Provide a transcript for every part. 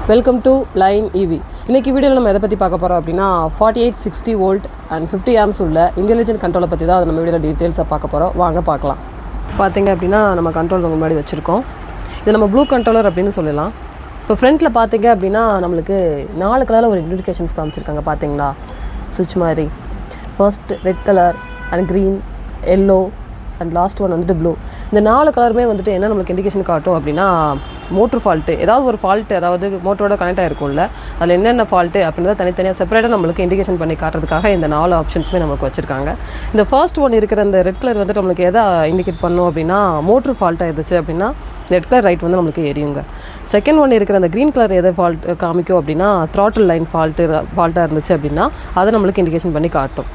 Welcome to line இவி. இன்றைக்கி வீடியோவில் நம்ம எதை பற்றி பார்க்க போகிறோம் அப்படின்னா 4860 வோல்ட் அண்ட் 50 ஆம்ஸ் உள்ள இன்டெலிஜென்ட் கண்ட்ரோலை பற்றி தான் நம்ம வீடியோவில் டீட்டெயில்ஸாக பார்க்க போகிறோம். வாங்க பார்க்கலாம். பார்த்தீங்க அப்படின்னா நம்ம கண்ட்ரோல் முன்னாடி வச்சுருக்கோம். இது நம்ம ப்ளூ கண்ட்ரோலர் அப்படின்னு சொல்லலாம். இப்போ ஃப்ரண்ட்டில் பார்த்தீங்க அப்படின்னா நம்மளுக்கு 4 கலரில் ஒரு இண்டிகேஷன்ஸ் காமிச்சிருக்காங்க. பார்த்தீங்களா, சுவிட்ச் மாதிரி. First red colour and green, yellow and last one வந்துட்டு ப்ளூ. இந்த 4 கலருமே வந்துட்டு என்ன நம்மளுக்கு இண்டிகேஷன் காட்டும் அப்படின்னா மோட்ரு ஃபால்ட்டு, ஏதாவது ஒரு ஃபால்ட்டு, அதாவது மோட்டரோட கனெக்ட் ஆகிருக்கும்ல, அதில் என்னென்ன ஃபால்ட்டு அப்படின்றத தனித்தனியாக செப்பரேட்டாக நம்மளுக்கு இண்டிகேஷன் பண்ணி காட்டுறதுக்காக இந்த 4 ஆப்ஷன்ஸுமே நமக்கு வச்சுருக்காங்க. இந்த ஃபர்ஸ்ட் ஒன் இருக்கிற இந்த ரெட் கலர் வந்துட்டு நம்மளுக்கு எதை இண்டிகேட் பண்ணும் அப்படின்னா மோட்ரு ஃபால்ட்டாக இருந்துச்சு அப்படின்னா ரெட் கலர் ரைட் வந்து நம்மளுக்கு எரியுங்க. செகண்ட் ஒன் இருக்கிற அந்த க்ரீன் கலர் எதை ஃபால்ட் காமிக்கும் அப்படின்னா த்ராட்டில் லைன் ஃபால்ட்டாக இருந்துச்சு அப்படின்னா அதை நம்மளுக்கு இண்டிகேஷன் பண்ணி காட்டும்.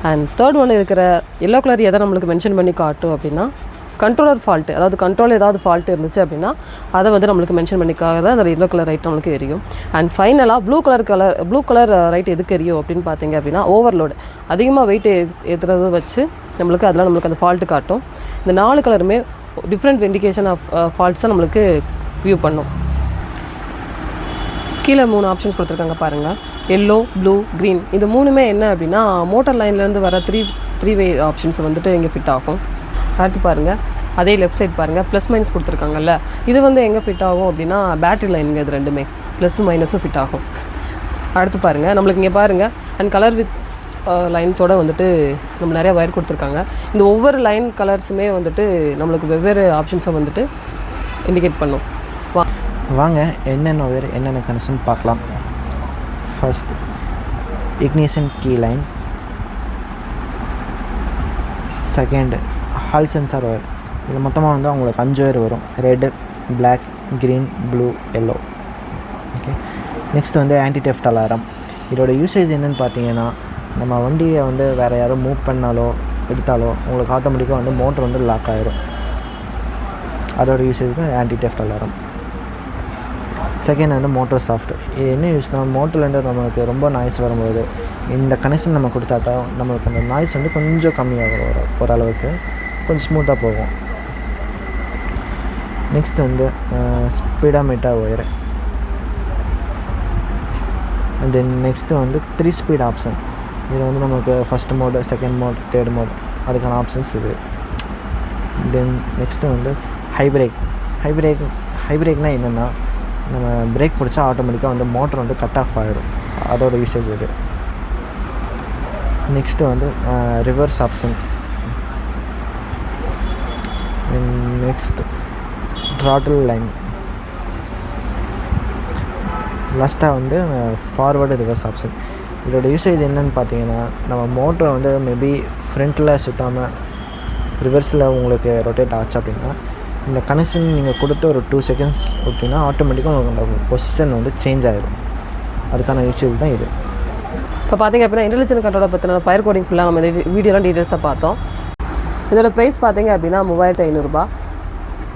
அண்ட் தேர்ட் ஒன் இருக்கிற எல்லோ கலர் எதை நம்மளுக்கு மென்ஷன் பண்ணி காட்டும் அப்படின்னா கண்ட்ரோலர் ஃபால்ட்டு, அதாவது கண்ட்ரோல் ஏதாவது ஃபால்ட்டு இருந்துச்சு அப்படின்னா அதை வந்து நம்மளுக்கு மென்ஷன் பண்ணிக்காக தான் அந்த எல்லோ கலர் ரைட் நம்மளுக்கு எரியும். அண்ட் ஃபைனலாக ப்ளூ கலர் ரைட் எதுக்கு எரியும் அப்படின்னு பார்த்தீங்க அப்படின்னா ஓவர்லோடு, அதிகமாக வெயிட் ஏற்றுறதை வச்சு நம்மளுக்கு அதெல்லாம் நம்மளுக்கு அந்த ஃபால்ட்டு காட்டும். இந்த 4 கலருமே டிஃப்ரெண்ட் இண்டிகேஷன் ஆஃப் ஃபால்ட்ஸை நம்மளுக்கு வியூ பண்ணும். கீழே 3 ஆப்ஷன்ஸ் கொடுத்துருக்காங்க பாருங்கள், எல்லோ, ப்ளூ, க்ரீன். இது 3மே என்ன அப்படின்னா மோட்டர் லைன்லேருந்து வர த்ரீ வே ஆப்ஷன்ஸ் வந்துட்டு இங்கே ஃபிட் ஆகும். அடுத்து பாருங்கள், அதே லெஃப்ட் சைட் பாருங்கள், ப்ளஸ் மைனஸ் கொடுத்துருக்காங்கல்ல, இது வந்து எங்கே ஃபிட் ஆகும் அப்படின்னா பேட்டரி லைனுங்க. இது ரெண்டுமே ப்ளஸ் மைனஸும் ஃபிட் ஆகும். அடுத்து பாருங்கள், நம்மளுக்கு இங்கே பாருங்கள் அண்ட் கலர் வித் லைன்ஸோடு வந்துட்டு நம்ம நிறையா வயர் கொடுத்துருக்காங்க. இந்த ஒவ்வொரு லைன் கலர்ஸுமே வந்துட்டு நம்மளுக்கு வெவ்வேறு ஆப்ஷன்ஸை வந்துட்டு இண்டிகேட் பண்ணும். வாங்க என்னென்ன ஒயர் என்னென்ன கனெக்ஷன் பார்க்கலாம். First ignition key line, second hall sensor wire. இது மொத்தமாக வந்து அவங்களுக்கு 5 ஒயர் வரும், red, black, green, blue, yellow. Okay, next வந்து ஆன்டி டெஃப்ட் அலாரம். இதோட யூசேஜ் என்னென்னு பார்த்தீங்கன்னா நம்ம வண்டியை வந்து வேறு யாரும் மூவ் பண்ணாலோ எடுத்தாலோ உங்களுக்கு ஆட்டோமேட்டிக்காக வந்து மோட்டர் வந்து லாக் ஆகிரும். அதோட யூசேஜ் தான் ஆன்டி டெஃப்ட் அலாரம். செகண்ட் வந்து மோட்டர் சாஃப்ட். இது என்ன யூஸ்னால் மோட்டர்லேருந்து நம்மளுக்கு ரொம்ப நாய்ஸ் வரும்போது இந்த கனெக்ஷன் நம்ம கொடுத்தாட்டா நம்மளுக்கு அந்த நாய்ஸ் வந்து கொஞ்சம் கம்மியாக ஓரளவுக்கு கொஞ்சம் ஸ்மூத்தாக போகும். நெக்ஸ்ட் வந்து speedometer wire. And then next வந்து 3 ஸ்பீட் ஆப்ஷன். இது வந்து நமக்கு first mode, second mode, third mode, அதுக்கான ஆப்ஷன்ஸ் இது. தென் நெக்ஸ்ட்டு வந்து ஹைப்ரேக்னால் என்னென்னா நம்ம பிரேக் பிடிச்சா ஆட்டோமேட்டிக்காக வந்து மோட்டர் வந்து கட் ஆஃப் ஆகிடும், அதோட யூசேஜ் இது. நெக்ஸ்ட்டு வந்து reverse option. Next throttle line. லாஸ்ட்டாக வந்து ஃபார்வர்டு ரிவர்ஸ் ஆப்ஷன். இதோட யூசேஜ் என்னென்னு பார்த்தீங்கன்னா நம்ம மோட்டரை வந்து மேபி ஃப்ரண்ட்டில் சுற்றாமல் ரிவர்ஸில் உங்களுக்கு ரொட்டேட் ஆச்சு அப்படின்னா இந்த கனெக்ஷன் நீங்கள் கொடுத்த ஒரு 2 செகண்ட்ஸ் அப்படின்னா ஆட்டோமேட்டிக்காக உங்களுக்கு அந்த பொசிஷன் வந்து சேஞ்ச் ஆகிடும். அதுக்கான யூசேஜ் தான் இது. இப்போ பார்த்தீங்க அப்படின்னா இன்டெலிஜென்ட் கண்ட்ரோலை பற்றின ஃபயர் கோடிங் ஃபுல்லாக நம்ம வீடியோலாம் டீட்டெயில்ஸாக பார்த்தோம். இதோட ப்ரைஸ் பார்த்தீங்க அப்படின்னா 3500 ரூபா.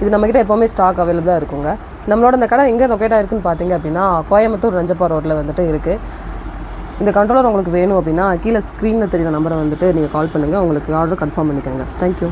இது நம்மக்கிட்ட எப்போவுமே ஸ்டாக் அவைலபிளாக இருக்குங்க. நம்மளோட இந்த கடை எங்கே லொக்கேட் ஆகிருக்குன்னு பார்த்தீங்க அப்படின்னா கோயம்புத்தூர் ரஞ்சப்பா ரோட்டில் வந்துட்டு இருக்குது. இந்த கண்ட்ரோலர் உங்களுக்கு வேணும் அப்படின்னா கீழே ஸ்க்ரீனில் தெரியுற நம்பரை வந்துட்டு நீங்கள் கால் பண்ணுங்கள், உங்களுக்கு ஆர்டர் கன்ஃபார்ம் பண்ணிக்கோங்க. தேங்க்யூ.